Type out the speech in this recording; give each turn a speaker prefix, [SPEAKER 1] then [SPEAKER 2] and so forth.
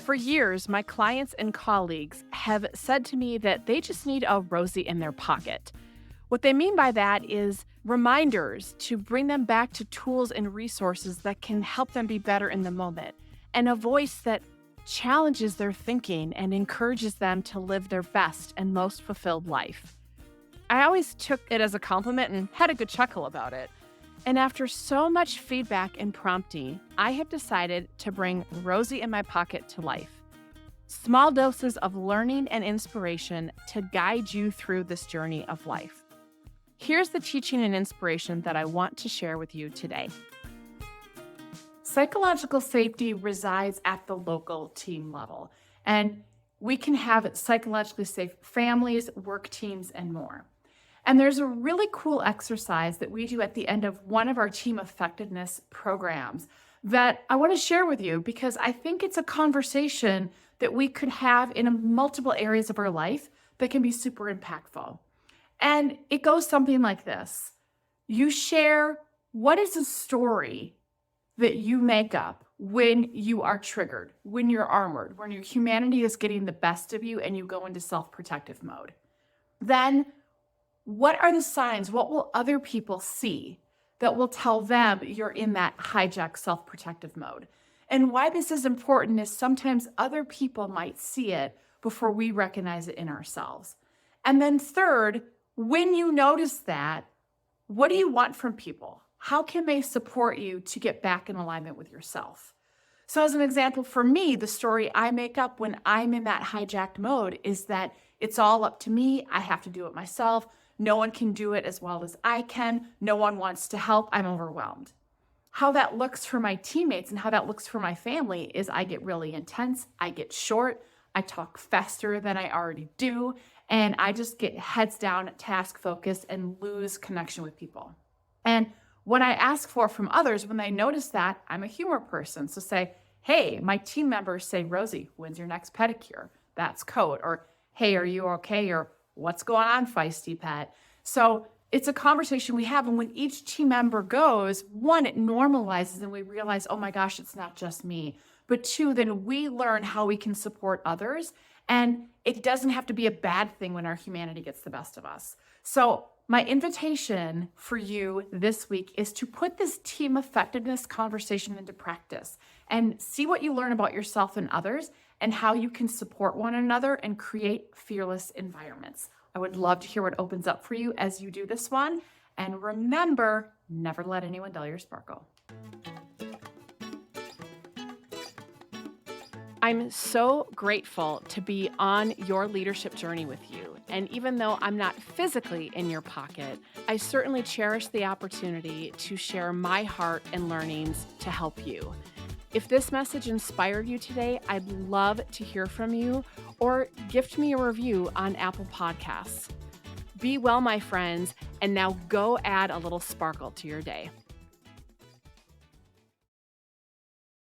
[SPEAKER 1] For years, my clients and colleagues have said to me that they just need a Rosie in their pocket. What they mean by that is reminders to bring them back to tools and resources that can help them be better in the moment, and a voice that challenges their thinking and encourages them to live their best and most fulfilled life. I always took it as a compliment and had a good chuckle about it. And after so much feedback and prompting, I have decided to bring Rosie in my pocket to life. Small doses of learning and inspiration to guide you through this journey of life. Here's the teaching and inspiration that I want to share with you today. Psychological safety resides at the local team level, and we can have psychologically safe families, work teams, and more. And there's a really cool exercise that we do at the end of one of our team effectiveness programs that I want to share with you because I think it's a conversation that we could have in multiple areas of our life that can be super impactful. And it goes something like this. You share what is a story that you make up when you are triggered, when you're armored, when your humanity is getting the best of you and you go into self-protective mode. Then what are the signs? What will other people see that will tell them you're in that hijacked self-protective mode? And why this is important is sometimes other people might see it before we recognize it in ourselves. And then third, when you notice that, what do you want from people? How can they support you to get back in alignment with yourself? So as an example, for me, the story I make up when I'm in that hijacked mode is that it's all up to me. I have to do it myself. No one can do it as well as I can. No one wants to help. I'm overwhelmed. How that looks for my teammates and how that looks for my family is I get really intense. I get short. I talk faster than I already do. And I just get heads down, task focused, and lose connection with people. And what I ask for from others when they notice that, I'm a humor person. So say, hey, my team members say, Rosie, when's your next pedicure? That's code. Or, hey, are you okay? Or what's going on, feisty pet? So it's a conversation we have. And when each team member goes, one, it normalizes and we realize, oh my gosh, it's not just me. But two, then we learn how we can support others. And it doesn't have to be a bad thing when our humanity gets the best of us. So my invitation for you this week is to put this team effectiveness conversation into practice and see what you learn about yourself and others and how you can support one another and create fearless environments. I would love to hear what opens up for you as you do this one. And remember, never let anyone dull your sparkle. I'm so grateful to be on your leadership journey with you. And even though I'm not physically in your pocket, I certainly cherish the opportunity to share my heart and learnings to help you. If this message inspired you today, I'd love to hear from you or gift me a review on Apple Podcasts. Be well, my friends, and now go add a little sparkle to your day.